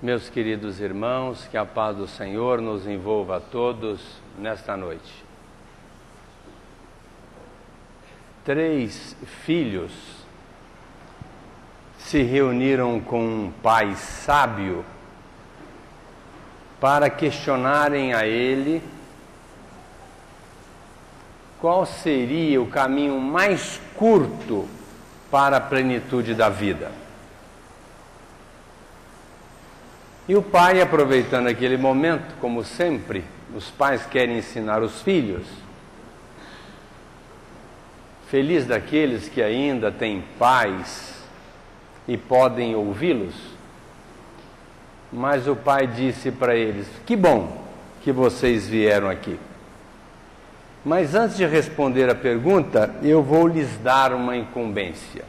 Meus queridos irmãos, que a paz do Senhor nos envolva a todos nesta noite. 3 filhos se reuniram com um pai sábio para questionarem a ele qual seria o caminho mais curto para a plenitude da vida. E o pai, aproveitando aquele momento, como sempre, os pais querem ensinar os filhos. Feliz daqueles que ainda têm pais e podem ouvi-los. Mas o pai disse para eles: que bom que vocês vieram aqui. Mas antes de responder a pergunta, eu vou lhes dar uma incumbência.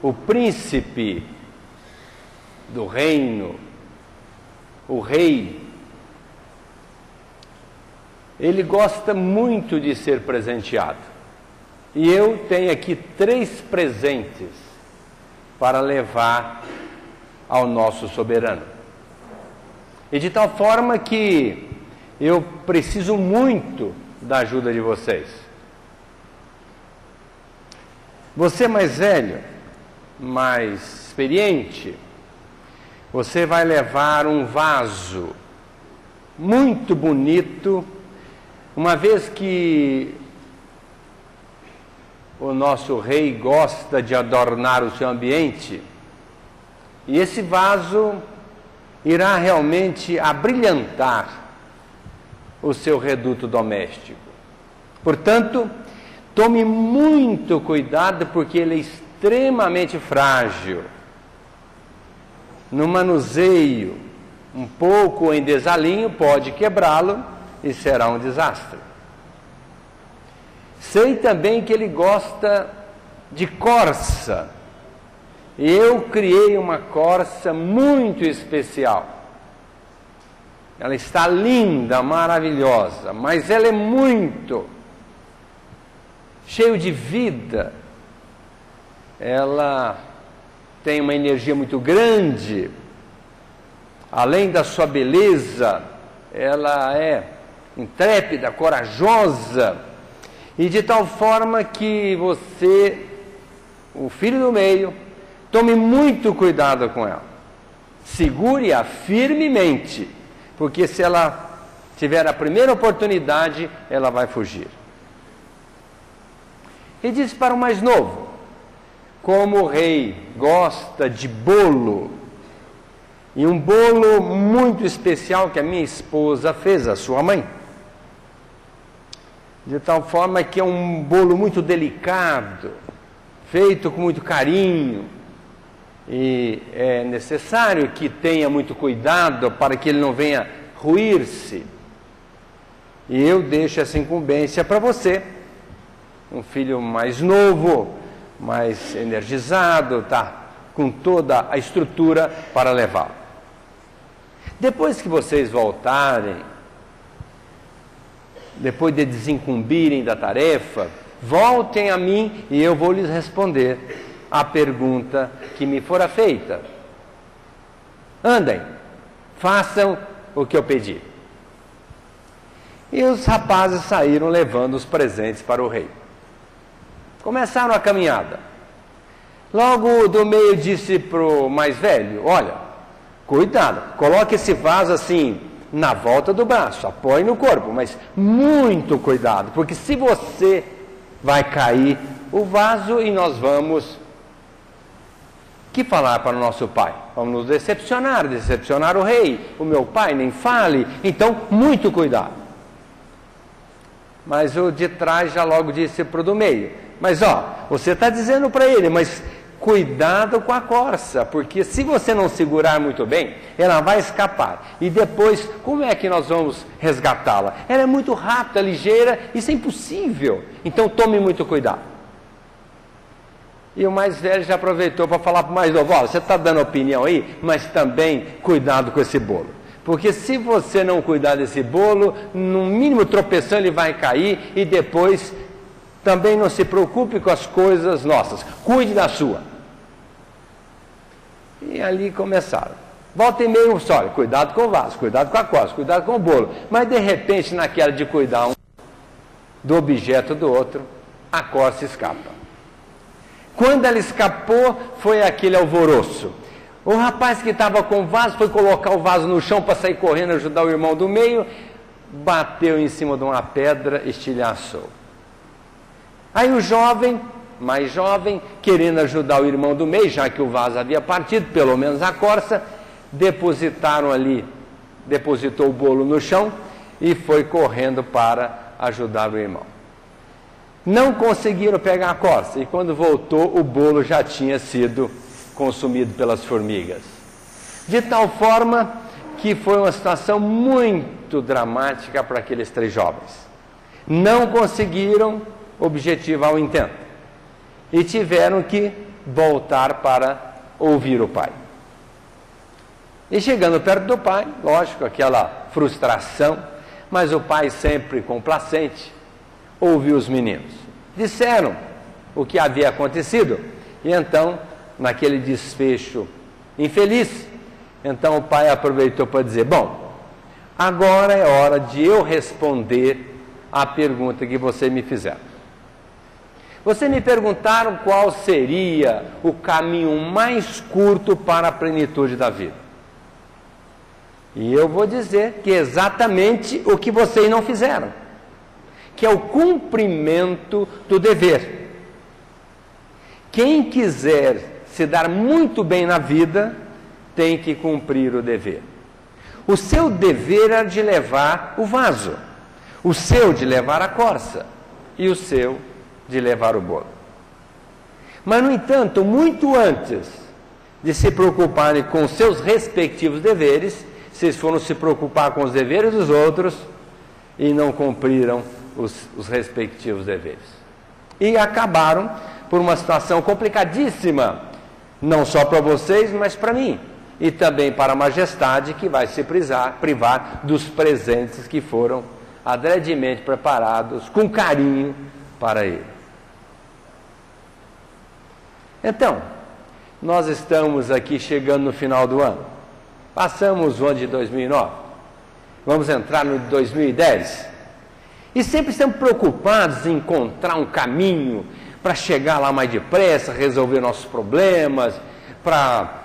O príncipe do reino, o rei, ele gosta muito de ser presenteado. E eu tenho aqui 3 presentes para levar ao nosso soberano. E de tal forma que eu preciso muito da ajuda de vocês. Você mais velho, mais experiente, você vai levar um vaso muito bonito, uma vez que o nosso rei gosta de adornar o seu ambiente, e esse vaso irá realmente abrilhantar o seu reduto doméstico. Portanto, tome muito cuidado, porque ele é extremamente frágil. No manuseio um pouco em desalinho, pode quebrá-lo e será um desastre. Sei também que ele gosta de corça. Eu criei uma corça muito especial. Ela está linda, maravilhosa, mas ela é muito cheia de vida. Ela tem uma energia muito grande. Além da sua beleza, ela é intrépida, corajosa, e de tal forma que você, o filho do meio, tome muito cuidado com ela. Segure-a firmemente, porque se ela tiver a primeira oportunidade, ela vai fugir. E disse para o mais novo: como o rei gosta de bolo, e um bolo muito especial que a minha esposa fez, a sua mãe, de tal forma que é um bolo muito delicado, feito com muito carinho, e é necessário que tenha muito cuidado para que ele não venha ruir-se. E eu deixo essa incumbência para você, um filho mais novo, mais energizado, tá com toda a estrutura para levá-lo. Depois que vocês voltarem, depois de desincumbirem da tarefa, voltem a mim e eu vou lhes responder a pergunta que me fora feita. Andem, façam o que eu pedi. E os rapazes saíram levando os presentes para o rei. Começaram a caminhada. Logo do meio disse para o mais velho: olha, cuidado, coloque esse vaso assim na volta do braço, apoie no corpo, mas muito cuidado, porque se você vai cair o vaso e nós vamos que falar para o nosso pai? Vamos nos decepcionar o rei, o meu pai nem fale, então muito cuidado. Mas o de trás já logo disse para o do meio: mas você está dizendo para ele, mas cuidado com a corça, porque se você não segurar muito bem, ela vai escapar. E depois, como é que nós vamos resgatá-la? Ela é muito rápida, ligeira, isso é impossível. Então tome muito cuidado. E o mais velho já aproveitou para falar para o mais novo: você está dando opinião aí, mas também cuidado com esse bolo. Porque se você não cuidar desse bolo, no mínimo tropeção ele vai cair, e depois também não se preocupe com as coisas nossas, cuide da sua. E ali começaram. Volta e meia, olha, cuidado com o vaso, cuidado com a corça, cuidado com o bolo. Mas de repente, naquela de cuidar um do objeto do outro, a corça escapa. Quando ela escapou, foi aquele alvoroço. O rapaz que estava com o vaso foi colocar o vaso no chão para sair correndo, ajudar o irmão do meio, bateu em cima de uma pedra, estilhaçou. Aí o jovem, mais jovem, querendo ajudar o irmão do meio, já que o vaso havia partido, pelo menos a corça, depositou o bolo no chão e foi correndo para ajudar o irmão. Não conseguiram pegar a corça e quando voltou o bolo já tinha sido consumido pelas formigas. De tal forma que foi uma situação muito dramática para aqueles 3 jovens. Não conseguiram objetivar o intento e tiveram que voltar para ouvir o pai. E chegando perto do pai, lógico, aquela frustração, mas o pai sempre complacente, ouviu os meninos. Disseram o que havia acontecido e então, naquele desfecho infeliz, então o pai aproveitou para dizer, bom, agora é hora de eu responder a pergunta que vocês me fizeram. Vocês me perguntaram qual seria o caminho mais curto para a plenitude da vida. E eu vou dizer que é exatamente o que vocês não fizeram, que é o cumprimento do dever. Quem quiser se dar muito bem na vida, tem que cumprir o dever. O seu dever era de levar o vaso, o seu de levar a corça e o seu de levar o bolo. Mas, no entanto, muito antes de se preocuparem com seus respectivos deveres, vocês foram se preocupar com os deveres dos outros e não cumpriram os respectivos deveres. E acabaram por uma situação complicadíssima, não só para vocês, mas para mim. E também para a majestade que vai se privar dos presentes que foram adredemente preparados, com carinho, para ele. Então, nós estamos aqui chegando no final do ano. Passamos o ano de 2009, vamos entrar no 2010 e sempre estamos preocupados em encontrar um caminho para chegar lá mais depressa, resolver nossos problemas, para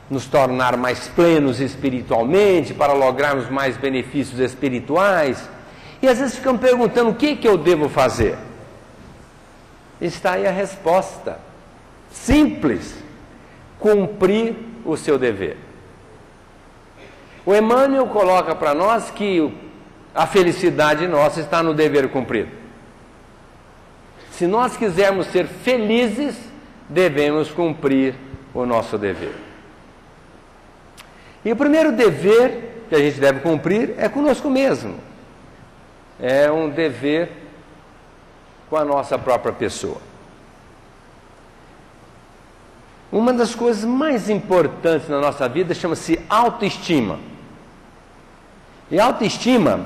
nos tornar mais plenos espiritualmente, para lograrmos mais benefícios espirituais. E às vezes ficamos perguntando o que eu devo fazer. Está aí a resposta, simples: cumprir o seu dever. O Emmanuel coloca para nós que a felicidade nossa está no dever cumprido. Se nós quisermos ser felizes, devemos cumprir o nosso dever. E o primeiro dever que a gente deve cumprir é conosco mesmo. É um dever com a nossa própria pessoa. Uma das coisas mais importantes na nossa vida chama-se autoestima. E a autoestima,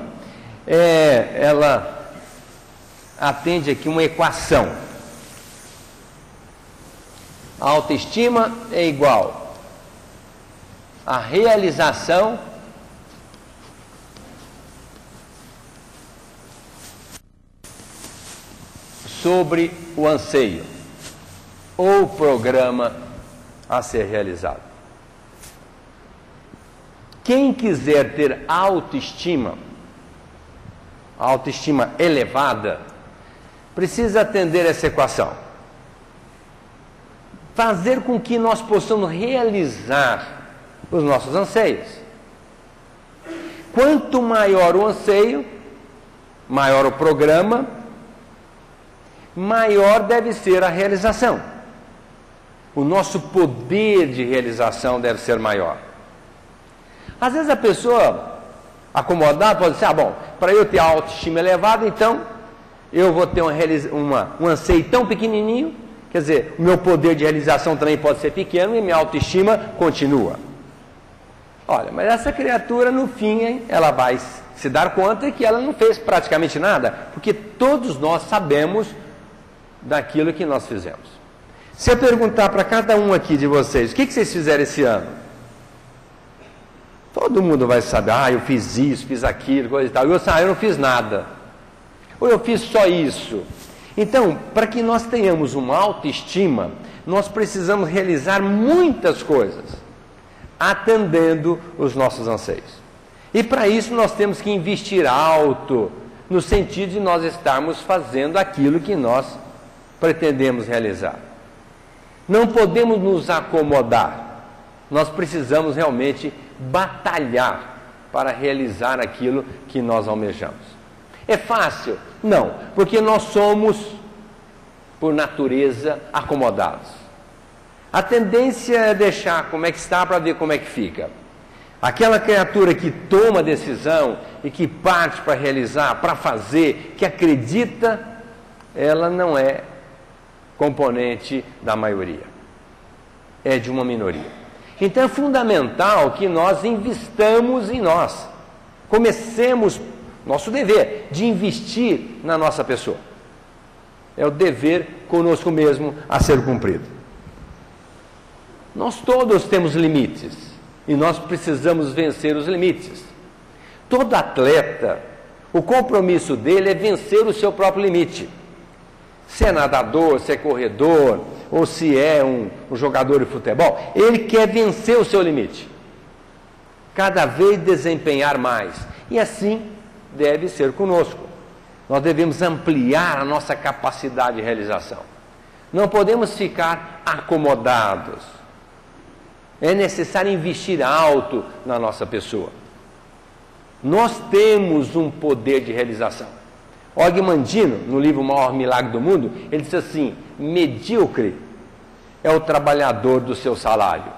ela atende aqui uma equação. A autoestima é igual a realização sobre o anseio ou programa a ser realizado. Quem quiser ter autoestima elevada, precisa atender essa equação. Fazer com que nós possamos realizar os nossos anseios. Quanto maior o anseio, maior o programa, maior deve ser a realização. O nosso poder de realização deve ser maior. Às vezes a pessoa acomodada pode dizer, bom, para eu ter a autoestima elevada, então eu vou ter um anseio tão pequenininho, quer dizer, o meu poder de realização também pode ser pequeno e minha autoestima continua. Olha, mas essa criatura no fim, ela vai se dar conta que ela não fez praticamente nada, porque todos nós sabemos daquilo que nós fizemos. Se eu perguntar para cada um aqui de vocês, o que vocês fizeram esse ano? Todo mundo vai saber, eu fiz isso, fiz aquilo, coisa e tal. E eu não fiz nada. Ou eu fiz só isso. Então, para que nós tenhamos uma autoestima, nós precisamos realizar muitas coisas, atendendo os nossos anseios. E para isso nós temos que investir alto, no sentido de nós estarmos fazendo aquilo que nós pretendemos realizar. Não podemos nos acomodar. Nós precisamos realmente batalhar para realizar aquilo que nós almejamos. É fácil? Não, porque nós somos, por natureza, acomodados. A tendência é deixar como é que está para ver como é que fica. Aquela criatura que toma decisão e que parte para realizar, para fazer, que acredita, ela não é componente da maioria. É de uma minoria. Então é fundamental que nós investamos em nós. Comecemos, nosso dever, de investir na nossa pessoa. É o dever conosco mesmo a ser cumprido. Nós todos temos limites e nós precisamos vencer os limites. Todo atleta, o compromisso dele é vencer o seu próprio limite. Se é nadador, se é corredor, ou se é um jogador de futebol, ele quer vencer o seu limite. Cada vez desempenhar mais. E assim deve ser conosco. Nós devemos ampliar a nossa capacidade de realização. Não podemos ficar acomodados. É necessário investir alto na nossa pessoa. Nós temos um poder de realização. Og Mandino, no livro O Maior Milagre do Mundo, ele diz assim: medíocre é o trabalhador do seu salário.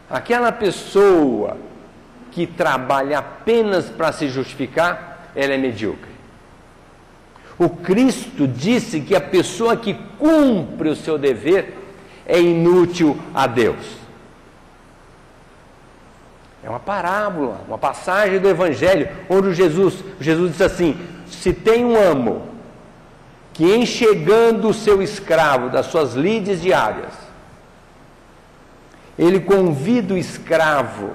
Aquela pessoa que trabalha apenas para se justificar, ela é medíocre. O Cristo disse que a pessoa que cumpre o seu dever é inútil a Deus. É uma parábola, uma passagem do Evangelho, onde Jesus disse assim: se tem um amo que, enxergando o seu escravo das suas lides diárias, ele convida o escravo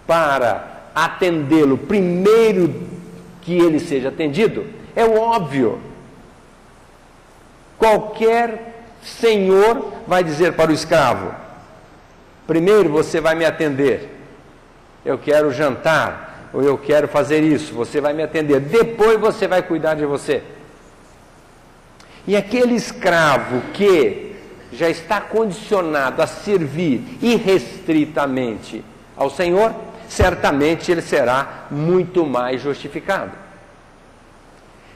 para atendê-lo primeiro que ele seja atendido, é óbvio. Qualquer senhor vai dizer para o escravo: primeiro você vai me atender, eu quero jantar, ou eu quero fazer isso, você vai me atender, depois você vai cuidar de você. E aquele escravo que já está condicionado a servir irrestritamente ao Senhor, certamente ele será muito mais justificado.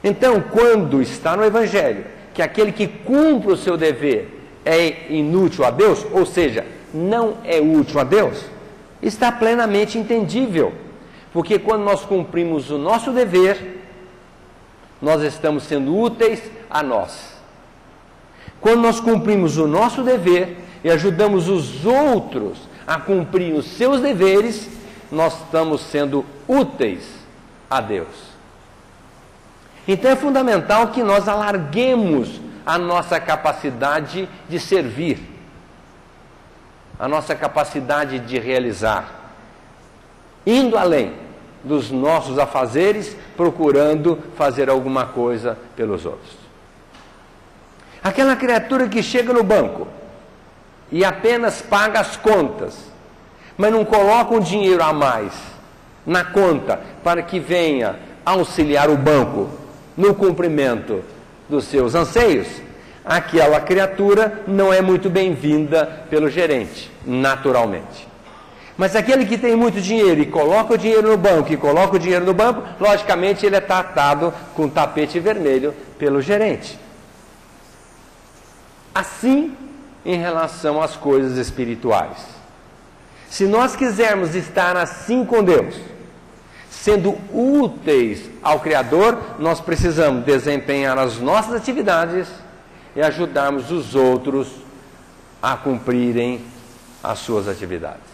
Então, quando está no Evangelho que aquele que cumpre o seu dever é inútil a Deus, ou seja, não é útil a Deus, está plenamente entendível. Porque quando nós cumprimos o nosso dever, nós estamos sendo úteis a nós. Quando nós cumprimos o nosso dever e ajudamos os outros a cumprir os seus deveres, nós estamos sendo úteis a Deus. Então é fundamental que nós alarguemos a nossa capacidade de servir, a nossa capacidade de realizar, indo além dos nossos afazeres, procurando fazer alguma coisa pelos outros. Aquela criatura que chega no banco e apenas paga as contas, mas não coloca um dinheiro a mais na conta para que venha auxiliar o banco no cumprimento dos seus anseios, aquela criatura não é muito bem-vinda pelo gerente, naturalmente. Mas aquele que tem muito dinheiro e coloca o dinheiro no banco, logicamente ele é tratado com tapete vermelho pelo gerente. Assim, em relação às coisas espirituais. Se nós quisermos estar assim com Deus, sendo úteis ao Criador, nós precisamos desempenhar as nossas atividades e ajudarmos os outros a cumprirem as suas atividades.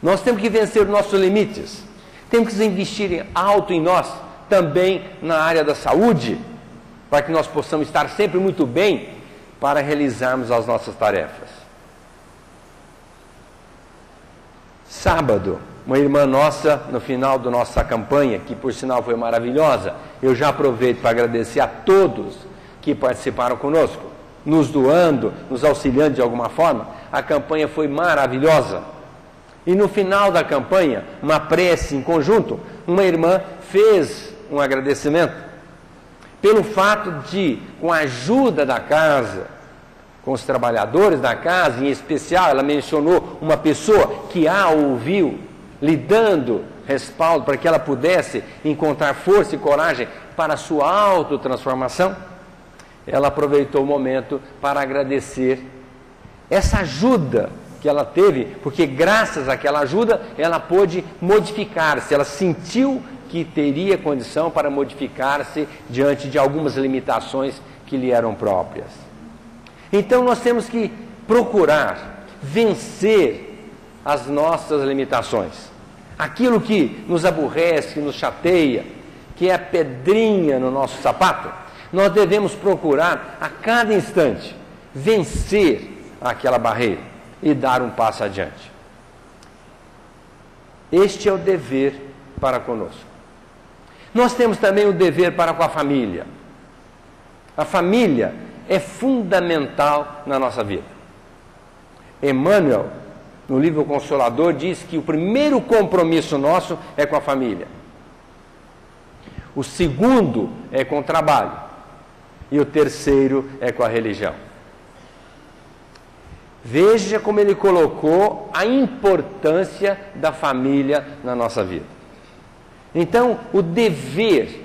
Nós temos que vencer os nossos limites, temos que investir alto em nós, também na área da saúde, para que nós possamos estar sempre muito bem para realizarmos as nossas tarefas. Sábado, uma irmã nossa, no final da nossa campanha, que por sinal foi maravilhosa, eu já aproveito para agradecer a todos que participaram conosco, nos doando, nos auxiliando de alguma forma. A campanha foi maravilhosa. E no final da campanha, uma prece em conjunto, uma irmã fez um agradecimento pelo fato de, com a ajuda da casa, com os trabalhadores da casa, em especial, ela mencionou uma pessoa que a ouviu, lhe dando respaldo para que ela pudesse encontrar força e coragem para a sua autotransformação. Ela aproveitou o momento para agradecer essa ajuda que ela teve, porque graças àquela ajuda ela pôde modificar-se, ela sentiu que teria condição para modificar-se diante de algumas limitações que lhe eram próprias. Então nós temos que procurar vencer as nossas limitações. Aquilo que nos aborrece, que nos chateia, que é a pedrinha no nosso sapato, nós devemos procurar a cada instante vencer aquela barreira e dar um passo adiante. Este é o dever para conosco. Nós temos também o dever para com a família. A família é fundamental na nossa vida. Emmanuel, no livro Consolador, diz que o primeiro compromisso nosso é com a família. O segundo é com o trabalho. E o terceiro é com a religião. Veja como ele colocou a importância da família na nossa vida. Então, o dever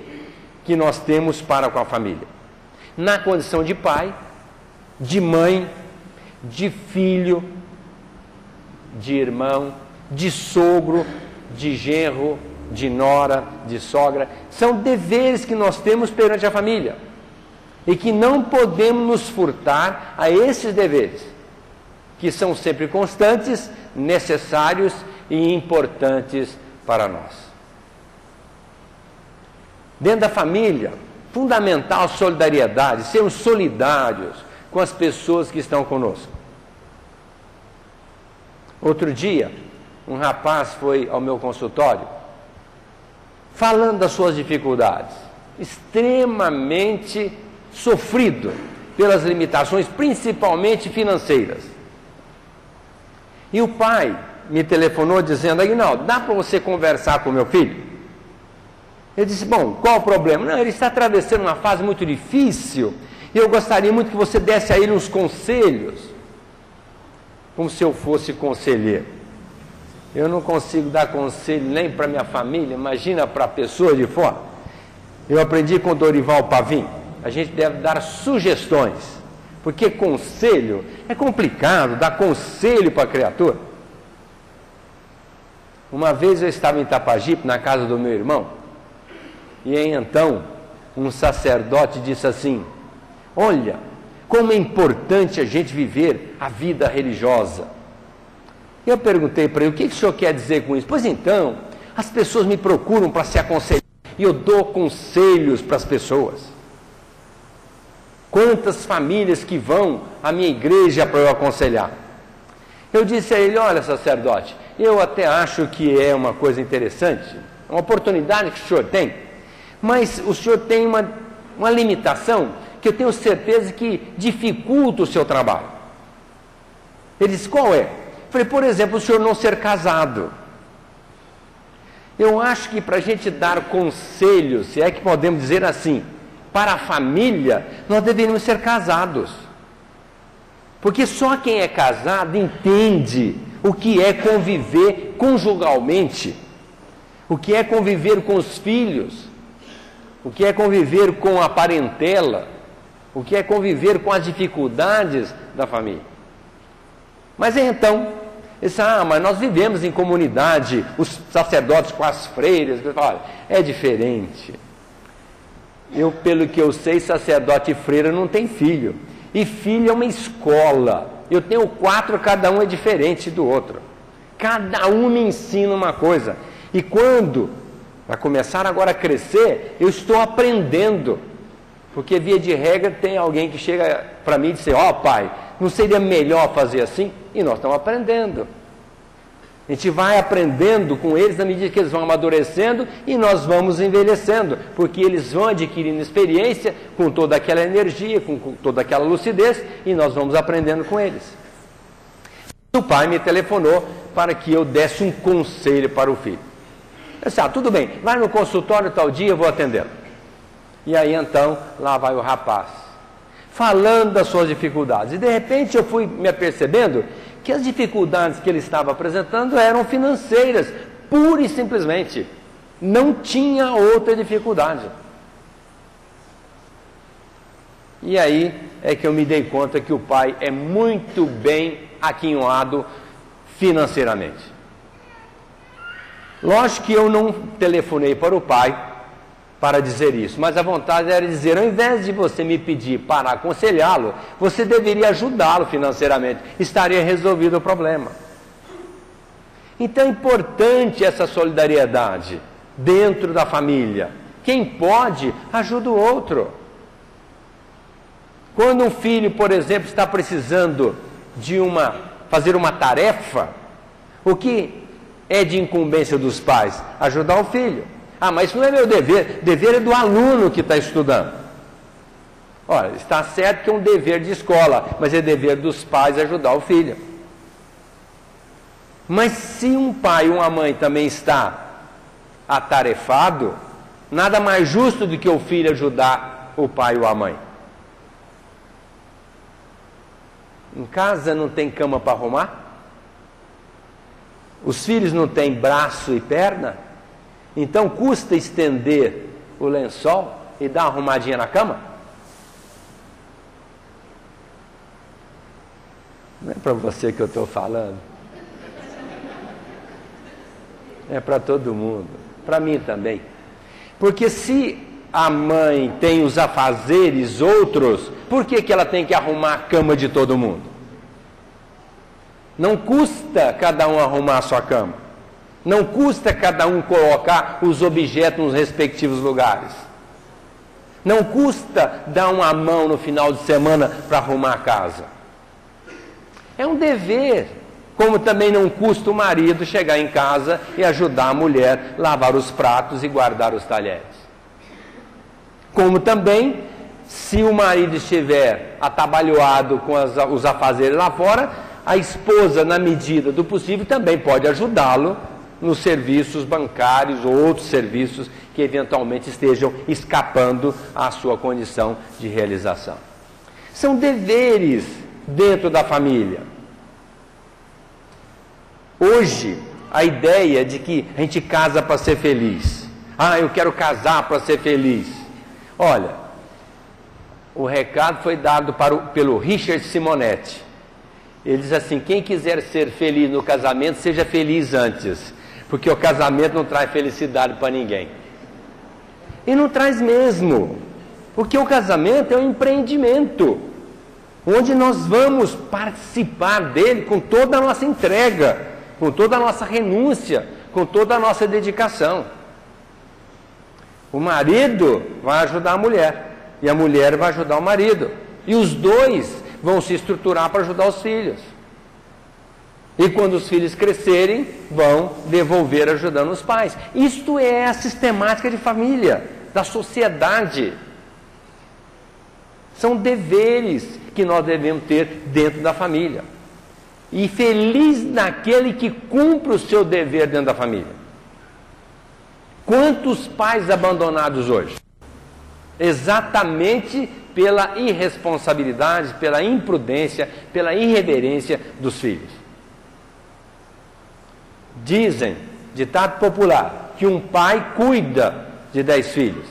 que nós temos para com a família, na condição de pai, de mãe, de filho, de irmão, de sogro, de genro, de nora, de sogra, são deveres que nós temos perante a família e que não podemos nos furtar a esses deveres, que são sempre constantes, necessários e importantes para nós. Dentro da família, fundamental a solidariedade, sermos solidários com as pessoas que estão conosco. Outro dia, um rapaz foi ao meu consultório, falando das suas dificuldades, extremamente sofrido pelas limitações, principalmente financeiras. E o pai me telefonou dizendo: Aguinaldo, dá para você conversar com meu filho? Eu disse: bom, qual o problema? Não, ele está atravessando uma fase muito difícil e eu gostaria muito que você desse a ele uns conselhos, como se eu fosse conselheiro. Eu não consigo dar conselho nem para minha família, imagina para a pessoa de fora. Eu aprendi com Dorival Pavim, a gente deve dar sugestões, porque conselho é complicado, dar conselho para a criatura. Uma vez eu estava em Itapajipe, na casa do meu irmão, e então um sacerdote disse assim: olha, como é importante a gente viver a vida religiosa. Eu perguntei para ele: o que o senhor quer dizer com isso? Pois então, as pessoas me procuram para se aconselhar e eu dou conselhos para as pessoas. Quantas famílias que vão à minha igreja para eu aconselhar? Eu disse a ele: olha, sacerdote, eu até acho que é uma coisa interessante, uma oportunidade que o senhor tem, mas o senhor tem uma limitação que eu tenho certeza que dificulta o seu trabalho. Ele disse: qual é? Eu falei: por exemplo, o senhor não ser casado. Eu acho que para a gente dar conselhos, se é que podemos dizer assim, para a família, nós deveríamos ser casados. Porque só quem é casado entende o que é conviver conjugalmente, o que é conviver com os filhos, o que é conviver com a parentela, o que é conviver com as dificuldades da família. Mas então, mas nós vivemos em comunidade, os sacerdotes com as freiras. Olha, é diferente. Pelo que eu sei, sacerdote e freira não tem filho. E filho é uma escola. Eu tenho 4, cada um é diferente do outro. Cada um me ensina uma coisa. E quando vai começar agora a crescer, eu estou aprendendo. Porque via de regra tem alguém que chega para mim e diz: ó pai, não seria melhor fazer assim? E nós estamos aprendendo. A gente vai aprendendo com eles na medida que eles vão amadurecendo e nós vamos envelhecendo, porque eles vão adquirindo experiência com toda aquela energia, com toda aquela lucidez, e nós vamos aprendendo com eles. O pai me telefonou para que eu desse um conselho para o filho. Eu disse, tudo bem, vai no consultório tal dia, eu vou atendê-lo. E aí então, lá vai o rapaz, falando das suas dificuldades. E de repente eu fui me apercebendo que as dificuldades que ele estava apresentando eram financeiras, pura e simplesmente. Não tinha outra dificuldade. E aí é que eu me dei conta que o pai é muito bem aquinhoado financeiramente. Lógico que eu não telefonei para o pai para dizer isso, mas a vontade era dizer, ao invés de você me pedir para aconselhá-lo, você deveria ajudá-lo financeiramente, estaria resolvido o problema. Então é importante essa solidariedade dentro da família. Quem pode, ajuda o outro. Quando um filho, por exemplo, está precisando de fazer uma tarefa, o que é de incumbência dos pais? Ajudar o filho. Mas isso não é meu dever, dever é do aluno que está estudando. Olha, está certo que é um dever de escola, mas é dever dos pais ajudar o filho. Mas se um pai e uma mãe também está atarefado, nada mais justo do que o filho ajudar o pai ou a mãe. Em casa não tem cama para arrumar? Os filhos não têm braço e perna? Então custa estender o lençol e dar uma arrumadinha na cama? Não é para você que eu estou falando. É para todo mundo. Para mim também. Porque se a mãe tem os afazeres outros, por que ela tem que arrumar a cama de todo mundo? Não custa cada um arrumar a sua cama. Não custa cada um colocar os objetos nos respectivos lugares. Não custa dar uma mão no final de semana para arrumar a casa. É um dever. Como também não custa o marido chegar em casa e ajudar a mulher a lavar os pratos e guardar os talheres. Como também, se o marido estiver atabalhoado com os afazeres lá fora, a esposa, na medida do possível, também pode ajudá-lo nos serviços bancários ou outros serviços que eventualmente estejam escapando à sua condição de realização. São deveres dentro da família. Hoje, a ideia de que a gente casa para ser feliz. Eu quero casar para ser feliz. Olha, o recado foi dado pelo Richard Simonetti. Ele diz assim, quem quiser ser feliz no casamento, seja feliz antes. Porque o casamento não traz felicidade para ninguém. E não traz mesmo. Porque o casamento é um empreendimento. Onde nós vamos participar dele com toda a nossa entrega, com toda a nossa renúncia, com toda a nossa dedicação. O marido vai ajudar a mulher. E a mulher vai ajudar o marido. E os dois vão se estruturar para ajudar os filhos. E quando os filhos crescerem, vão devolver ajudando os pais. Isto é a sistemática de família, da sociedade. São deveres que nós devemos ter dentro da família. E feliz naquele que cumpre o seu dever dentro da família. Quantos pais abandonados hoje? Exatamente pela irresponsabilidade, pela imprudência, pela irreverência dos filhos. Dizem, ditado popular, que um pai cuida de 10 filhos.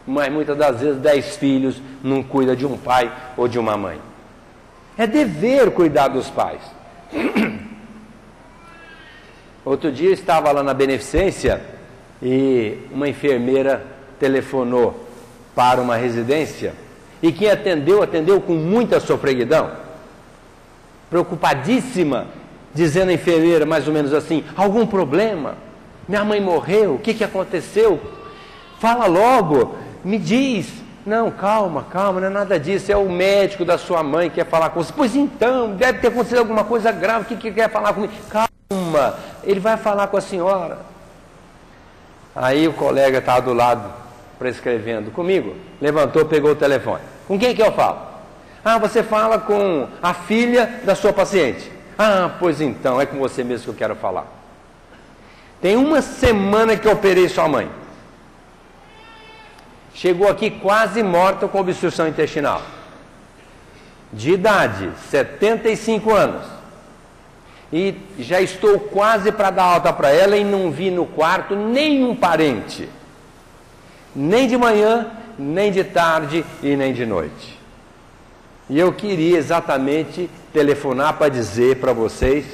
Mas muitas das vezes 10 filhos não cuidam de um pai ou de uma mãe. É dever cuidar dos pais. Outro dia eu estava lá na beneficência e uma enfermeira telefonou para uma residência e quem atendeu com muita sofreguidão, preocupadíssima, dizendo à enfermeira mais ou menos assim, algum problema? Minha mãe morreu, o que aconteceu? Fala logo, me diz. Não, calma, não é nada disso, é o médico da sua mãe que quer falar com você. Pois então, deve ter acontecido alguma coisa grave, o que quer falar comigo? Calma. cama, ele vai falar com a senhora. Aí o colega estava do lado, prescrevendo comigo, levantou, pegou o telefone. Com quem que eu falo? Ah, você fala com a filha da sua paciente. Ah, pois então, é com você mesmo que eu quero falar. Tem uma semana que eu operei sua mãe. Chegou aqui quase morta com obstrução intestinal. De idade, 75 anos. E já estou quase para dar alta para ela e não vi no quarto nenhum parente. Nem de manhã, nem de tarde e nem de noite. E eu queria exatamente telefonar para dizer para vocês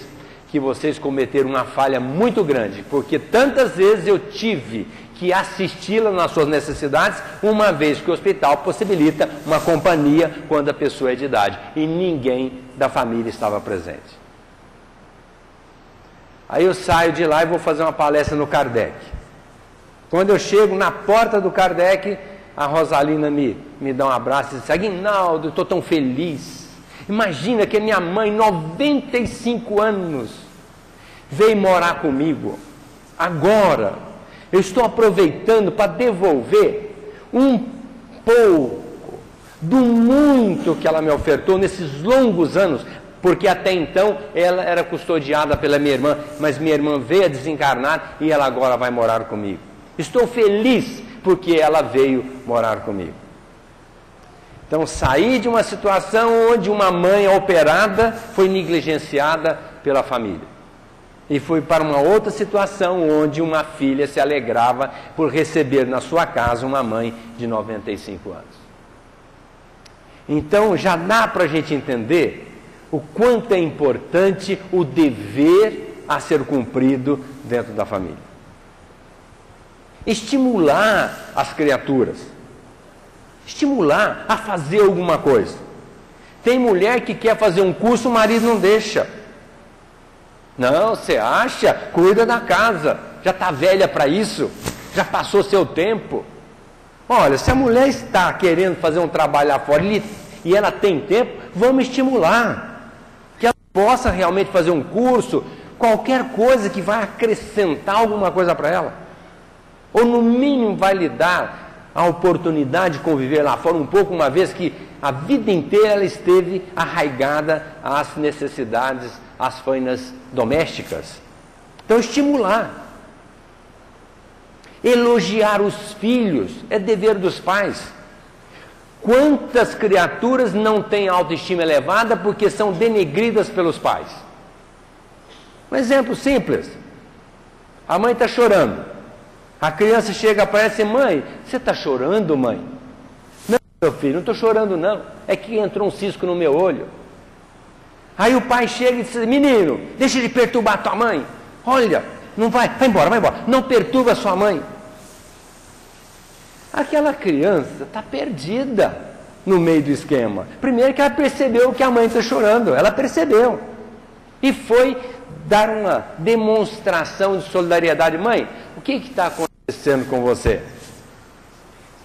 que vocês cometeram uma falha muito grande, porque tantas vezes eu tive que assisti-la nas suas necessidades, uma vez que o hospital possibilita uma companhia quando a pessoa é de idade, e ninguém da família estava presente. Aí eu saio de lá e vou fazer uma palestra no Kardec. Quando eu chego na porta do Kardec, a Rosalina me dá um abraço e diz: Aguinaldo, eu estou tão feliz. Imagina que a minha mãe, 95 anos, veio morar comigo. Agora, eu estou aproveitando para devolver um pouco do muito que ela me ofertou nesses longos anos, porque até então ela era custodiada pela minha irmã, mas minha irmã veio a desencarnar e ela agora vai morar comigo. Estou feliz porque ela veio morar comigo. Então, saí de uma situação onde uma mãe operada foi negligenciada pela família. E fui para uma outra situação onde uma filha se alegrava por receber na sua casa uma mãe de 95 anos. Então, já dá para a gente entender o quanto é importante o dever a ser cumprido dentro da família. Estimular as criaturas. Estimular a fazer alguma coisa. Tem mulher que quer fazer um curso, o marido não deixa. Não, você acha? Cuida da casa. Já está velha para isso. Já passou seu tempo. Olha, se a mulher está querendo fazer um trabalho lá fora e ela tem tempo, vamos estimular. Que ela possa realmente fazer um curso, qualquer coisa que vai acrescentar alguma coisa para ela. Ou no mínimo vai lhe dar a oportunidade de conviver lá fora um pouco, uma vez que a vida inteira ela esteve arraigada às necessidades, às fainas domésticas. Então, estimular. Elogiar os filhos é dever dos pais. Quantas criaturas não têm autoestima elevada porque são denegridas pelos pais? Um exemplo simples. A mãe está chorando. A criança chega para ela e diz: mãe, você está chorando, mãe? Não, meu filho, não estou chorando não. É que entrou um cisco no meu olho. Aí o pai chega e diz: menino, deixa de perturbar tua mãe. Olha, não vai embora, vai embora. Não perturba sua mãe. Aquela criança está perdida no meio do esquema. Primeiro que ela percebeu que a mãe está chorando. Ela percebeu. E foi dar uma demonstração de solidariedade. Mãe, o que está acontecendo com você?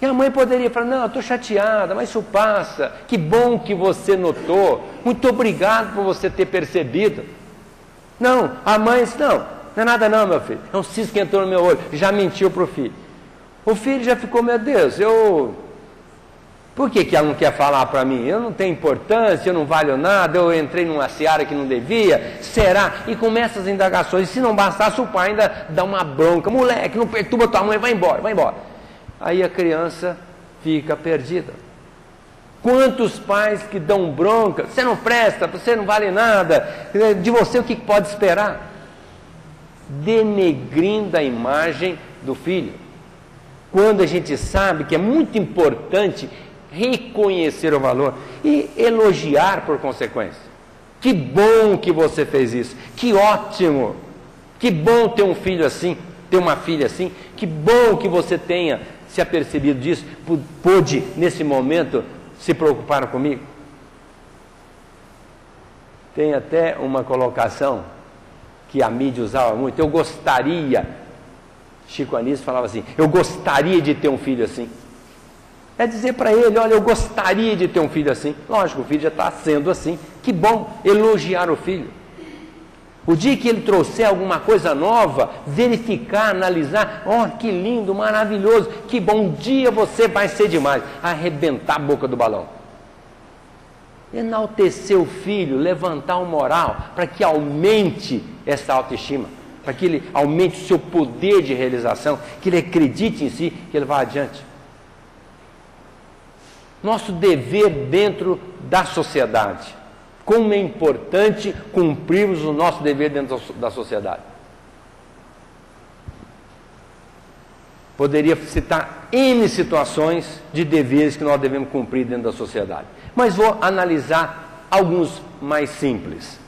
E a mãe poderia falar: não, eu estou chateada, mas isso passa. Que bom que você notou. Muito obrigado por você ter percebido. Não, a mãe disse: não é nada não, meu filho. É um cisco que entrou no meu olho. Já mentiu para o filho. O filho já ficou: meu Deus, por que ela não quer falar para mim? Eu não tenho importância, eu não valho nada, eu entrei numa seara que não devia, será? E começa as indagações. E se não bastasse, o pai ainda dá uma bronca: moleque, não perturba tua mãe, vai embora, vai embora. Aí a criança fica perdida. Quantos pais que dão bronca: você não presta, você não vale nada, de você o que pode esperar? Denegrindo a imagem do filho. Quando a gente sabe que é muito importante reconhecer o valor e elogiar por consequência. Que bom que você fez isso, que ótimo, que bom ter um filho assim, ter uma filha assim, que bom que você tenha se apercebido disso, pôde nesse momento se preocupar comigo. Tem até uma colocação que a mídia usava muito: eu gostaria. Chico Anísio falava assim: eu gostaria de ter um filho assim. É dizer para ele: olha, eu gostaria de ter um filho assim. Lógico, o filho já está sendo assim. Que bom, elogiar o filho. O dia que ele trouxer alguma coisa nova, verificar, analisar, que lindo, maravilhoso, que bom dia você vai ser demais. Arrebentar a boca do balão. Enaltecer o filho, levantar o moral, para que aumente essa autoestima, para que ele aumente o seu poder de realização, que ele acredite em si, que ele vá adiante. Nosso dever dentro da sociedade. Como é importante cumprirmos o nosso dever dentro da sociedade. Poderia citar N situações de deveres que nós devemos cumprir dentro da sociedade. Mas vou analisar alguns mais simples.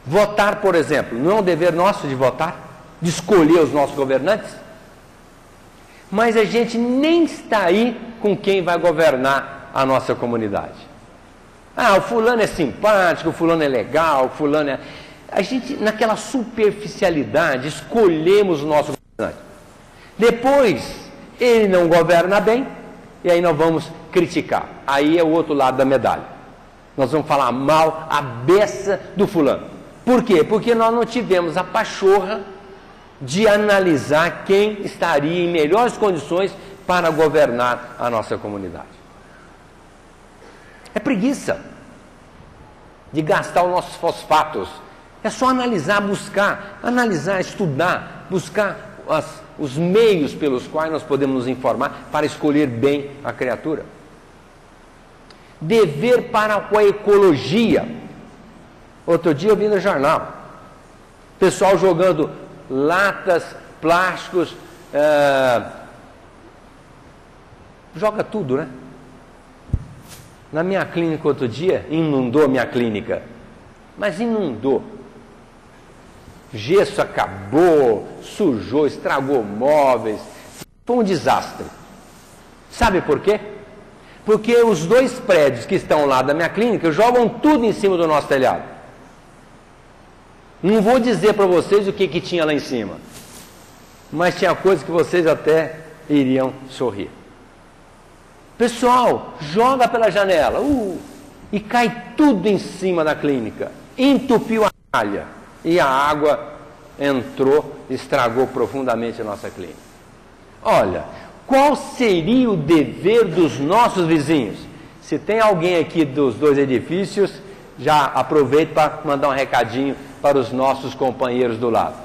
Votar, por exemplo, não é um dever nosso de votar? De escolher os nossos governantes? Mas a gente nem está aí com quem vai governar a nossa comunidade. O fulano é simpático, o fulano é legal, o fulano é... A gente, naquela superficialidade, escolhemos o nosso governante. Depois, ele não governa bem, e aí nós vamos criticar. Aí é o outro lado da medalha. Nós vamos falar mal, a beça do fulano. Por quê? Porque nós não tivemos a pachorra de analisar quem estaria em melhores condições para governar a nossa comunidade. É preguiça de gastar os nossos fosfatos. É só analisar, buscar, estudar, buscar os meios pelos quais nós podemos nos informar para escolher bem a criatura. Dever para com a ecologia. Outro dia eu vi no jornal, pessoal jogando latas, plásticos, joga tudo, né? Na minha clínica outro dia, inundou a minha clínica. Mas inundou. Gesso acabou, sujou, estragou móveis. Foi um desastre. Sabe por quê? Porque os 2 prédios que estão lá da minha clínica jogam tudo em cima do nosso telhado. Não vou dizer para vocês o que tinha lá em cima. Mas tinha coisas que vocês até iriam sorrir. Pessoal, joga pela janela e cai tudo em cima da clínica. Entupiu a calha e a água entrou, estragou profundamente a nossa clínica. Olha, qual seria o dever dos nossos vizinhos? Se tem alguém aqui dos 2 edifícios, já aproveito para mandar um recadinho para os nossos companheiros do lado.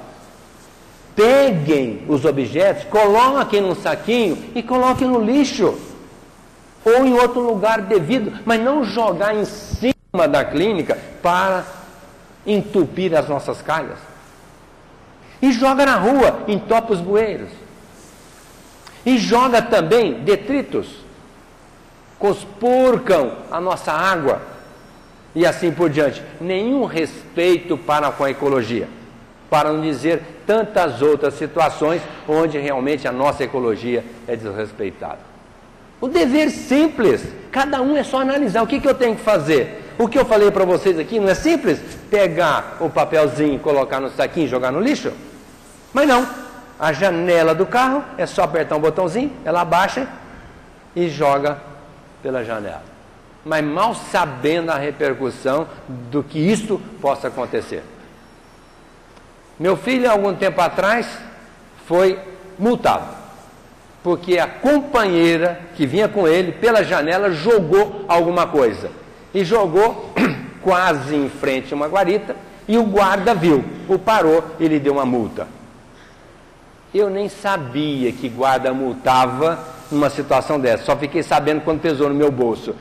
Peguem os objetos, coloquem num saquinho e coloquem no lixo. Ou em outro lugar devido, mas não jogar em cima da clínica para entupir as nossas calhas. E joga na rua, entope os bueiros. E joga também detritos, conspurcam a nossa água e assim por diante. Nenhum respeito para com a ecologia, para não dizer tantas outras situações onde realmente a nossa ecologia é desrespeitada. O dever simples, cada um é só analisar o que eu tenho que fazer. O que eu falei para vocês aqui não é simples? Pegar o papelzinho, colocar no saquinho e jogar no lixo? Mas não, a janela do carro é só apertar um botãozinho, ela abaixa e joga pela janela. Mas mal sabendo a repercussão do que isso possa acontecer. Meu filho, há algum tempo atrás, foi multado. Porque a companheira que vinha com ele, pela janela, jogou alguma coisa. E jogou quase em frente a uma guarita, e o guarda viu, o parou e lhe deu uma multa. Eu nem sabia que guarda multava numa situação dessa, só fiquei sabendo quando pesou no meu bolso.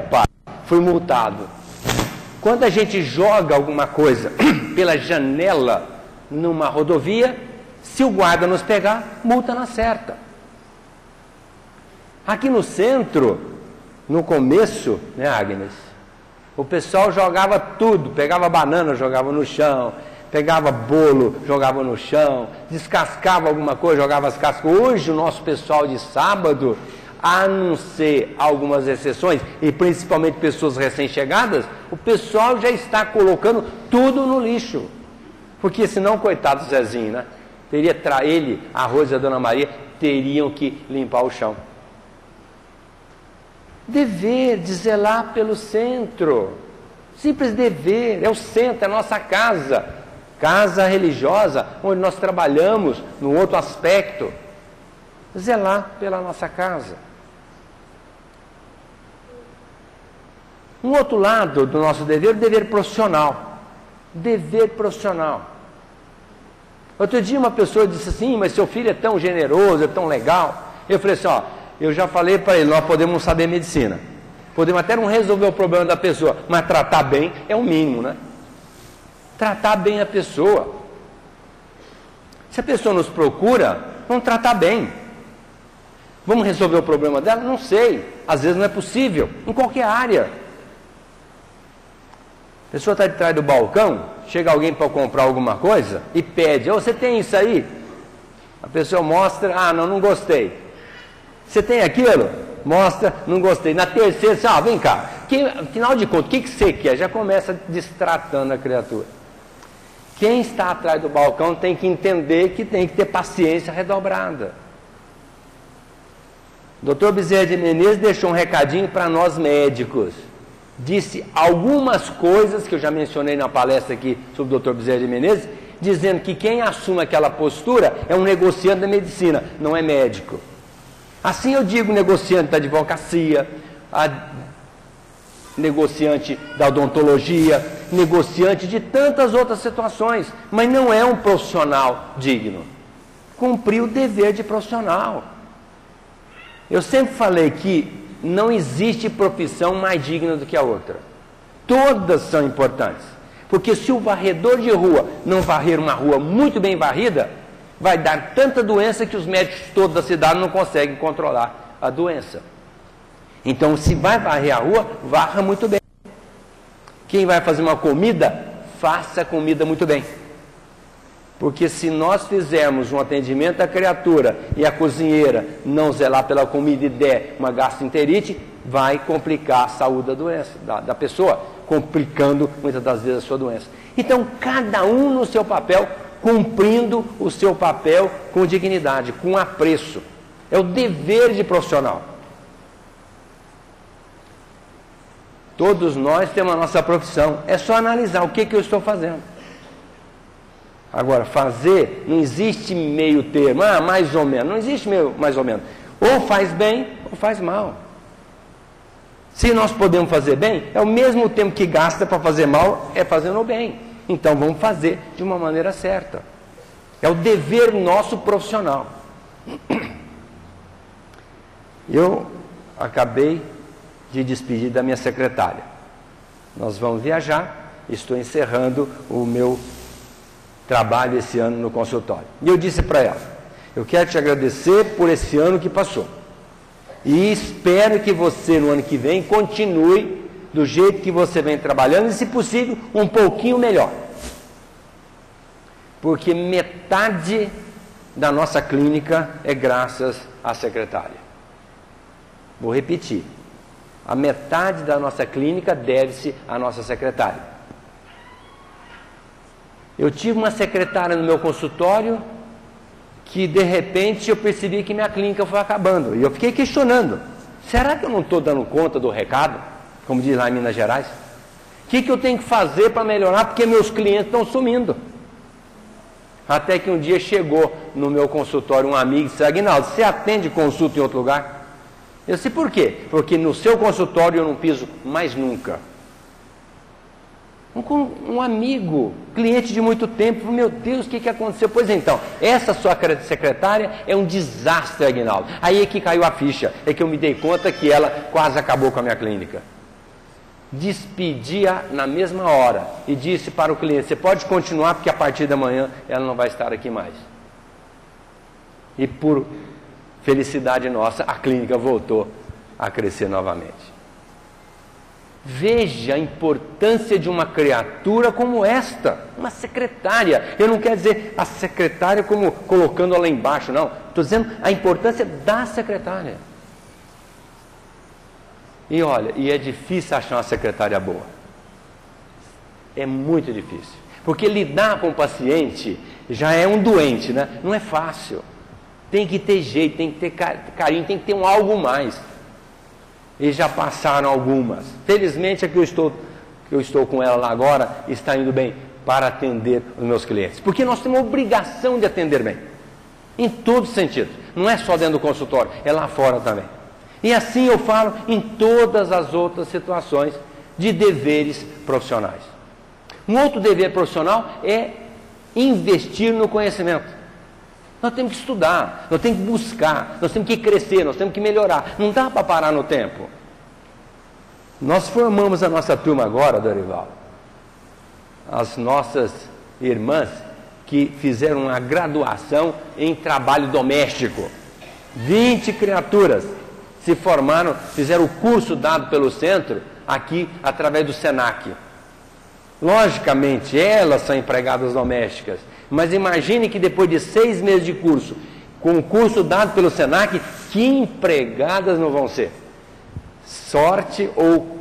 Pai, fui multado. Quando a gente joga alguma coisa pela janela numa rodovia, se o guarda nos pegar, multa na certa. Aqui no centro, no começo, né, Agnes? O pessoal jogava tudo, pegava banana, jogava no chão, pegava bolo, jogava no chão, descascava alguma coisa, jogava as cascas. Hoje o nosso pessoal de sábado, a não ser algumas exceções, e principalmente pessoas recém-chegadas, o pessoal já está colocando tudo no lixo. Porque senão, coitado do Zezinho, né? Ele, a Rosa e a Dona Maria, teriam que limpar o chão. Dever de zelar pelo centro. Simples dever, é o centro, é a nossa casa. Casa religiosa, onde nós trabalhamos no outro aspecto. Zelar pela nossa casa. Um outro lado do nosso dever, o dever profissional. Dever profissional. Outro dia uma pessoa disse assim, mas seu filho é tão generoso, é tão legal. Eu falei assim, ó, eu já falei para ele, nós podemos não saber medicina. Podemos até não resolver o problema da pessoa, mas tratar bem é o mínimo, né? Tratar bem a pessoa. Se a pessoa nos procura, vamos tratar bem. Vamos resolver o problema dela? Não sei. Às vezes não é possível, em qualquer área. A pessoa está de trás do balcão, chega alguém para comprar alguma coisa e pede, você tem isso aí? A pessoa mostra, não gostei. Você tem aquilo? Mostra, não gostei. Na terceira, assim, vem cá, afinal de contas, o que você quer? Já começa destratando a criatura. Quem está atrás do balcão tem que entender que tem que ter paciência redobrada. O Dr. Bezerra de Menezes deixou um recadinho para nós médicos. Disse algumas coisas que eu já mencionei na palestra aqui sobre o Dr. Bezerra de Menezes, dizendo que quem assume aquela postura é um negociante da medicina, não é médico. Assim eu digo negociante da advocacia, negociante da odontologia, negociante de tantas outras situações, mas não é um profissional digno. Cumpriu o dever de profissional. Eu sempre falei que não existe profissão mais digna do que a outra. Todas são importantes. Porque se o varredor de rua não varrer uma rua muito bem varrida, vai dar tanta doença que os médicos todos da cidade não conseguem controlar a doença. Então, se vai varrer a rua, varra muito bem. Quem vai fazer uma comida, faça a comida muito bem. Porque se nós fizermos um atendimento à criatura e a cozinheira não zelar pela comida e der uma gastroenterite, vai complicar a saúde da doença, da pessoa, complicando muitas das vezes a sua doença. Então, cada um no seu papel, cumprindo o seu papel com dignidade, com apreço. É o dever de profissional. Todos nós temos a nossa profissão. É só analisar o que eu estou fazendo. Agora, fazer, não existe meio termo, mais ou menos. Não existe meio mais ou menos. Ou faz bem, ou faz mal. Se nós podemos fazer bem, é o mesmo tempo que gasta para fazer mal, é fazendo bem. Então, vamos fazer de uma maneira certa. É o dever nosso profissional. Eu acabei de despedir da minha secretária. Nós vamos viajar, estou encerrando o meu trabalho esse ano no consultório. E eu disse para ela, eu quero te agradecer por esse ano que passou. E espero que você, no ano que vem, continue do jeito que você vem trabalhando e, se possível, um pouquinho melhor. Porque metade da nossa clínica é graças à secretária. Vou repetir. A metade da nossa clínica deve-se à nossa secretária. Eu tive uma secretária no meu consultório que, de repente, eu percebi que minha clínica foi acabando. E eu fiquei questionando. Será que eu não estou dando conta do recado? Como diz lá em Minas Gerais. O que eu tenho que fazer para melhorar? Porque meus clientes estão sumindo. Até que um dia chegou no meu consultório um amigo e disse, Aguinaldo, você atende consulta em outro lugar? Eu disse, por quê? Porque no seu consultório eu não piso mais nunca. Um amigo, cliente de muito tempo, meu Deus, o que aconteceu? Pois então, essa sua secretária é um desastre, Aguinaldo. Aí é que caiu a ficha, é que eu me dei conta que ela quase acabou com a minha clínica. Despedi-a na mesma hora e disse para o cliente, você pode continuar porque a partir da manhã ela não vai estar aqui mais. E por felicidade nossa, a clínica voltou a crescer novamente. Veja a importância de uma criatura como esta, uma secretária. Eu não quero dizer a secretária como colocando ela lá embaixo, não. Estou dizendo a importância da secretária. E olha, e é difícil achar uma secretária boa. É muito difícil. Porque lidar com o paciente já é um doente, né? Não é fácil. Tem que ter jeito, tem que ter carinho, tem que ter um algo mais. E já passaram algumas. Felizmente a que eu estou com ela lá agora está indo bem. para atender os meus clientes. Porque nós temos a obrigação de atender bem. Em todos os sentidos. Não é só dentro do consultório, é lá fora também. E assim eu falo em todas as outras situações de deveres profissionais. Um outro dever profissional é investir no conhecimento. Nós temos que estudar, nós temos que buscar, nós temos que crescer, nós temos que melhorar. Não dá para parar no tempo. Nós formamos a nossa turma agora, Dorival. As nossas irmãs que fizeram uma graduação em trabalho doméstico. 20 criaturas se formaram, fizeram o curso dado pelo centro, aqui através do SENAC. Logicamente, elas são empregadas domésticas, mas imagine que depois de 6 meses de curso, com o curso dado pelo SENAC, que empregadas não vão ser? Sorte ou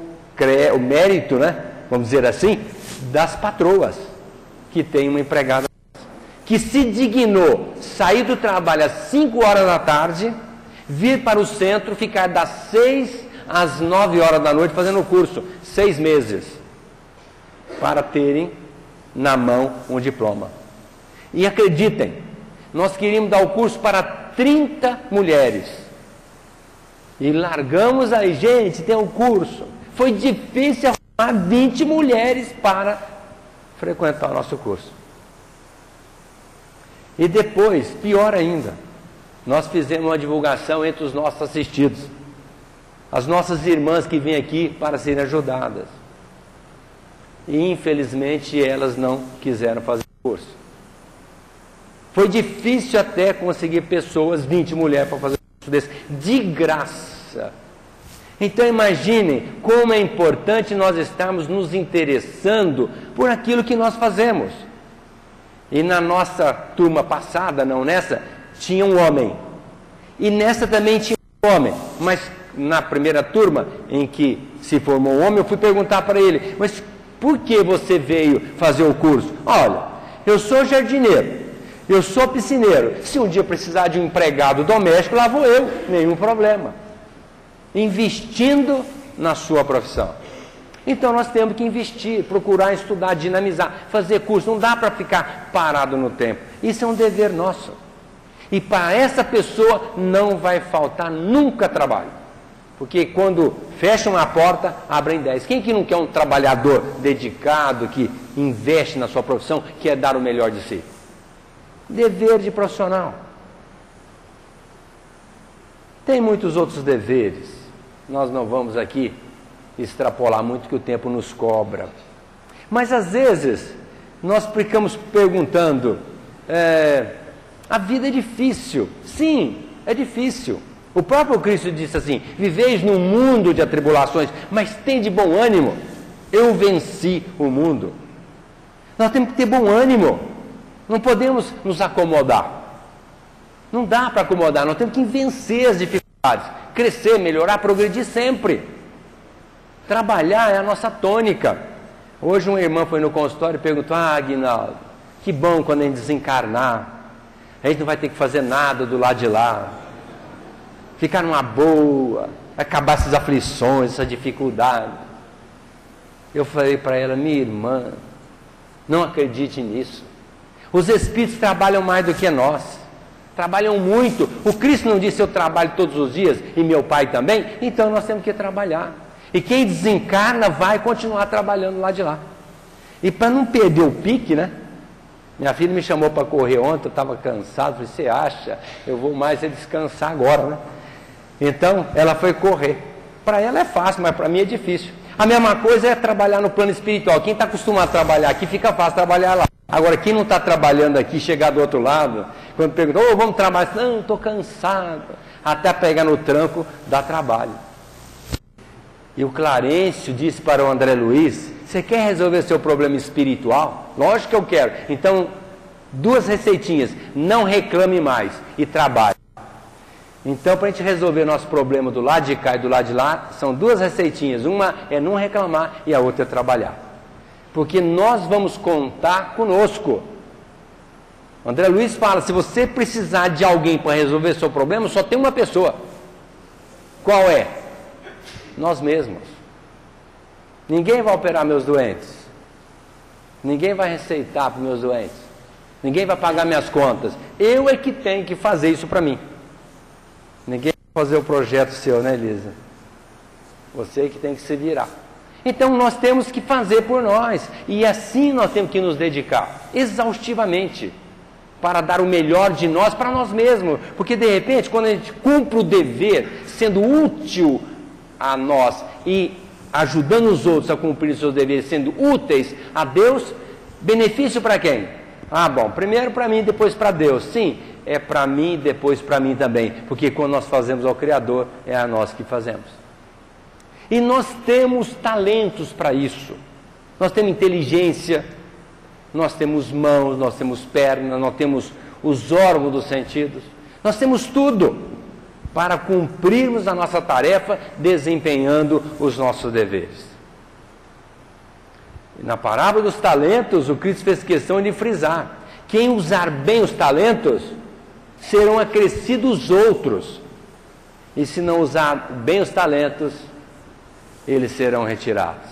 o mérito, né? Vamos dizer assim, das patroas, que tem uma empregada que se dignou sair do trabalho às 5 horas da tarde, vir para o centro, ficar das 6 às 9 horas da noite fazendo o curso, 6 meses, para terem na mão um diploma. E acreditem, nós queríamos dar o curso para 30 mulheres. E largamos aí, gente, tem um curso. Foi difícil arrumar 20 mulheres para frequentar o nosso curso. E depois, pior ainda, nós fizemos uma divulgação entre os nossos assistidos. As nossas irmãs que vêm aqui para serem ajudadas. E infelizmente elas não quiseram fazer o curso. Foi difícil até conseguir pessoas, 20 mulheres, para fazer um curso desse, de graça. Então imaginem como é importante nós estarmos nos interessando por aquilo que nós fazemos. E na nossa turma passada, não nessa, tinha um homem. E nessa também tinha um homem. Mas na primeira turma em que se formou um homem, eu fui perguntar para ele, mas por que você veio fazer o curso? Olha, eu sou jardineiro, eu sou piscineiro. Se um dia precisar de um empregado doméstico, lá vou eu, nenhum problema. Investindo na sua profissão. Então nós temos que investir, procurar estudar, dinamizar, fazer curso. Não dá para ficar parado no tempo. Isso é um dever nosso. E para essa pessoa não vai faltar nunca trabalho. Porque quando fecham uma porta, abrem 10. Quem que não quer um trabalhador dedicado, que investe na sua profissão, quer dar o melhor de si? Dever de profissional. Tem muitos outros deveres. Nós não vamos aqui extrapolar muito, que o tempo nos cobra. Mas às vezes nós ficamos perguntando, a vida é difícil. Sim, é difícil. O próprio Cristo disse assim, viveis num mundo de atribulações, mas tem de bom ânimo, eu venci o mundo. Nós temos que ter bom ânimo, não podemos nos acomodar. Não dá para acomodar, nós temos que vencer as dificuldades, crescer, melhorar, progredir sempre. Trabalhar é a nossa tônica. Hoje uma irmã foi no consultório e perguntou, Aguinaldo, que bom quando a gente desencarnar, a gente não vai ter que fazer nada do lado de lá, ficar numa boa, acabar essas aflições, essa dificuldade. Eu falei para ela, minha irmã, não acredite nisso. Os espíritos trabalham mais do que nós, trabalham muito. O Cristo não disse eu trabalho todos os dias e meu pai também, então nós temos que trabalhar. E quem desencarna vai continuar trabalhando lá de lá. E para não perder o pique, né? Minha filha me chamou para correr ontem, eu estava cansado, falei, você acha? Eu vou mais descansar agora, né? Então, ela foi correr. Para ela é fácil, mas para mim é difícil. A mesma coisa é trabalhar no plano espiritual. Quem está acostumado a trabalhar aqui, fica fácil trabalhar lá. Agora, quem não está trabalhando aqui, chegar do outro lado, quando pergunta, vamos trabalhar, não, estou cansado. Até pegar no tranco, dá trabalho. E o Clarencio disse para o André Luiz, você quer resolver seu problema espiritual? Lógico que eu quero. Então, 2 receitinhas, não reclame mais e trabalhe. Então, para a gente resolver nosso problema do lado de cá e do lado de lá, são 2 receitinhas. Uma é não reclamar e a outra é trabalhar. Porque nós vamos contar conosco. O André Luiz fala, se você precisar de alguém para resolver seu problema, só tem uma pessoa. Qual é? Nós mesmos. Ninguém vai operar meus doentes. Ninguém vai receitar para os meus doentes. Ninguém vai pagar minhas contas. Eu é que tenho que fazer isso para mim. Ninguém vai fazer o projeto seu, né, Elisa? Você que tem que se virar. Então nós temos que fazer por nós. E assim nós temos que nos dedicar, exaustivamente, para dar o melhor de nós para nós mesmos. Porque de repente, quando a gente cumpre o dever, sendo útil a nós e ajudando os outros a cumprir os seus deveres, sendo úteis a Deus, benefício para quem? Ah, bom, primeiro para mim, depois para Deus. Sim, é para mim e depois para mim também. Porque quando nós fazemos ao Criador, é a nós que fazemos. E nós temos talentos para isso. Nós temos inteligência, nós temos mãos, nós temos pernas, nós temos os órgãos dos sentidos. Nós temos tudo para cumprirmos a nossa tarefa, desempenhando os nossos deveres. E na parábola dos talentos, o Cristo fez questão de frisar: quem usar bem os talentos, serão acrescidos os outros. E se não usar bem os talentos, eles serão retirados.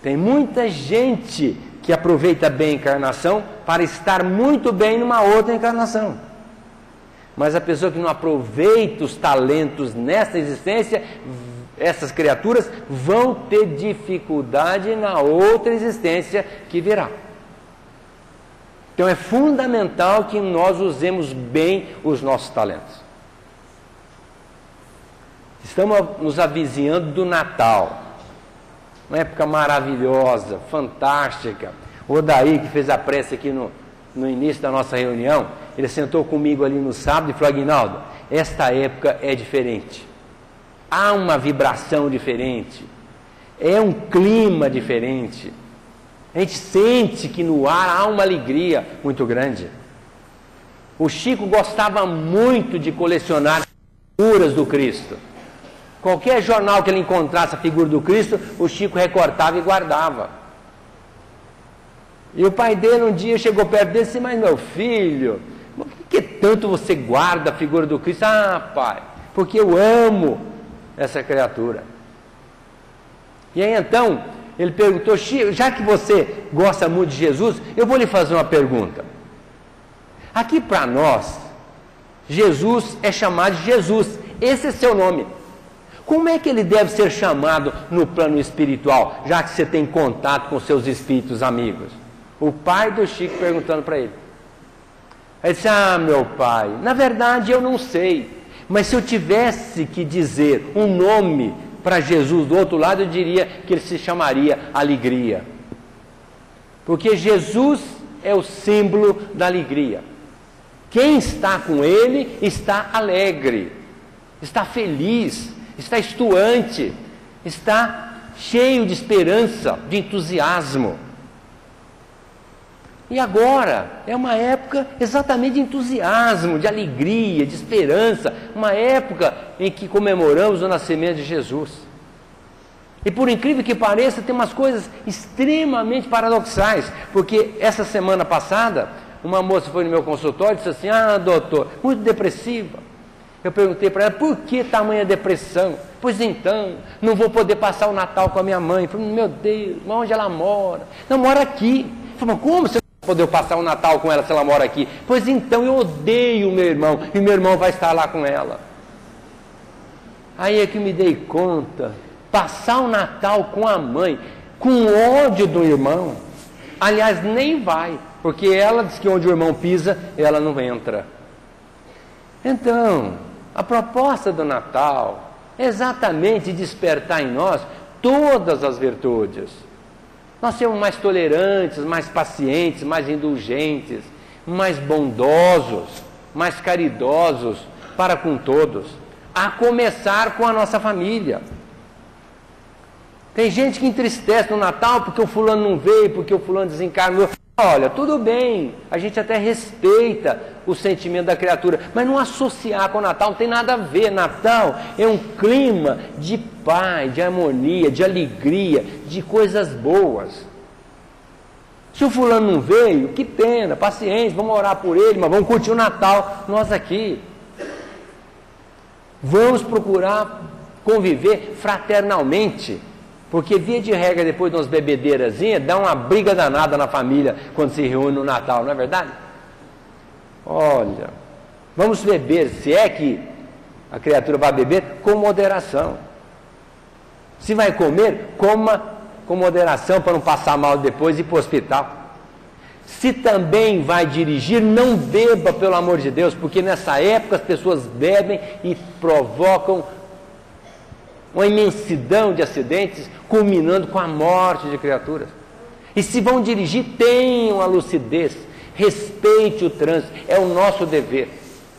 Tem muita gente que aproveita bem a encarnação para estar muito bem numa outra encarnação. Mas a pessoa que não aproveita os talentos nesta existência, essas criaturas vão ter dificuldade na outra existência que virá. Então é fundamental que nós usemos bem os nossos talentos. Estamos nos avizinhando do Natal, uma época maravilhosa, fantástica. O Odaí, que fez a prece aqui no início da nossa reunião, ele sentou comigo ali no sábado e falou: Aguinaldo, esta época é diferente, há uma vibração diferente, é um clima diferente, a gente sente que no ar há uma alegria muito grande. O Chico gostava muito de colecionar figuras do Cristo. Qualquer jornal que ele encontrasse a figura do Cristo, o Chico recortava e guardava. E o pai dele um dia chegou perto dele e disse: mas meu filho, por que tanto você guarda a figura do Cristo? Ah, pai, porque eu amo essa criatura. E aí então, ele perguntou: Chico, já que você gosta muito de Jesus, eu vou lhe fazer uma pergunta. Aqui para nós, Jesus é chamado de Jesus, esse é seu nome. Como é que ele deve ser chamado no plano espiritual, já que você tem contato com seus espíritos amigos? O pai do Chico perguntando para ele. Ele disse: ah, meu pai, na verdade eu não sei, mas se eu tivesse que dizer um nome para Jesus do outro lado, eu diria que ele se chamaria Alegria. Porque Jesus é o símbolo da alegria. Quem está com ele está alegre, está feliz, está estuante, está cheio de esperança, de entusiasmo. E agora é uma época exatamente de entusiasmo, de alegria, de esperança, uma época em que comemoramos o nascimento de Jesus. E por incrível que pareça, tem umas coisas extremamente paradoxais, porque essa semana passada, uma moça foi no meu consultório e disse assim: ah, doutor, muito depressiva. Eu perguntei para ela: por que tamanha depressão? Pois então, não vou poder passar o Natal com a minha mãe. Eu falei: meu Deus, mas onde ela mora? Não, mora aqui. Eu falei: mas como você não vai poder passar o Natal com ela se ela mora aqui? Pois então, eu odeio o meu irmão, e meu irmão vai estar lá com ela. Aí é que me dei conta, passar o Natal com a mãe, com ódio do irmão. Aliás, nem vai, porque ela diz que onde o irmão pisa, ela não entra. Então, a proposta do Natal é exatamente despertar em nós todas as virtudes. Nós sermos mais tolerantes, mais pacientes, mais indulgentes, mais bondosos, mais caridosos para com todos, a começar com a nossa família. Tem gente que entristece no Natal porque o fulano não veio, porque o fulano desencarnou. Olha, tudo bem, a gente até respeita o sentimento da criatura, mas não associar com o Natal, não tem nada a ver. Natal é um clima de paz, de harmonia, de alegria, de coisas boas. Se o fulano não veio, que pena, paciência, vamos orar por ele, mas vamos curtir o Natal nós aqui. Vamos procurar conviver fraternalmente, Porque via de regra, depois de umas bebedeirazinhas, dá uma briga danada na família quando se reúne no Natal, não é verdade? Olha, vamos beber, se é que a criatura vai beber, com moderação. Se vai comer, coma com moderação para não passar mal depois e ir para o hospital. Se também vai dirigir, não beba, pelo amor de Deus, porque nessa época as pessoas bebem e provocam uma imensidão de acidentes, culminando com a morte de criaturas. E se vão dirigir, tenham a lucidez, respeite o trânsito, é o nosso dever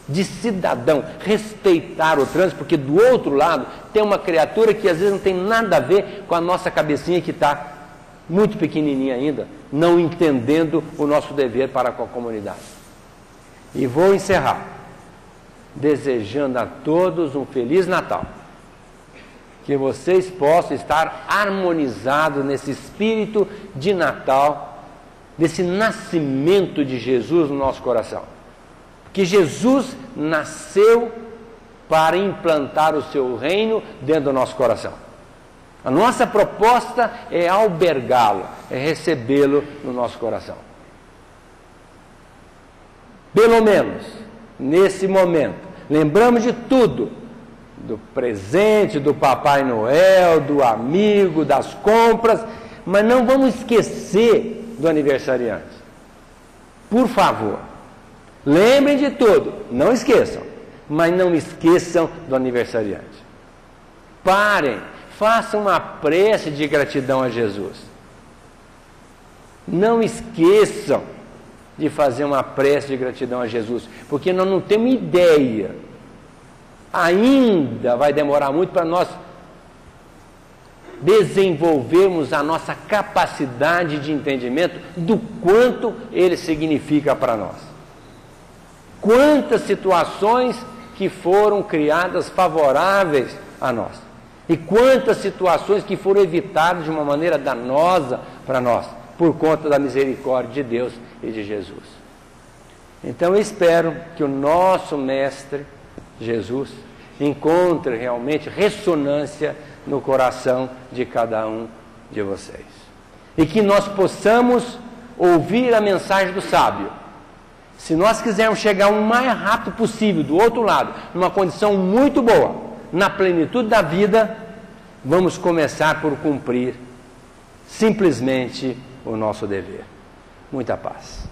de cidadão, respeitar o trânsito, porque do outro lado tem uma criatura que às vezes não tem nada a ver com a nossa cabecinha que está muito pequenininha ainda, não entendendo o nosso dever para com a comunidade. E vou encerrar desejando a todos um Feliz Natal, que vocês possam estar harmonizados nesse espírito de Natal, desse nascimento de Jesus no nosso coração. Porque Jesus nasceu para implantar o seu reino dentro do nosso coração. A nossa proposta é albergá-lo, é recebê-lo no nosso coração. Pelo menos, nesse momento, lembramos de tudo, do presente, do Papai Noel, do amigo, das compras, mas não vamos esquecer do aniversariante. Por favor, lembrem de tudo, não esqueçam, mas não esqueçam do aniversariante. Parem, façam uma prece de gratidão a Jesus. Não esqueçam de fazer uma prece de gratidão a Jesus, porque nós não temos ideia. Ainda vai demorar muito para nós desenvolvermos a nossa capacidade de entendimento do quanto Ele significa para nós. Quantas situações que foram criadas favoráveis a nós. E quantas situações que foram evitadas de uma maneira danosa para nós, por conta da misericórdia de Deus e de Jesus. Então eu espero que o nosso Mestre, Jesus, encontre realmente ressonância no coração de cada um de vocês. E que nós possamos ouvir a mensagem do sábio. Se nós quisermos chegar o mais rápido possível do outro lado, numa condição muito boa, na plenitude da vida, vamos começar por cumprir simplesmente o nosso dever. Muita paz.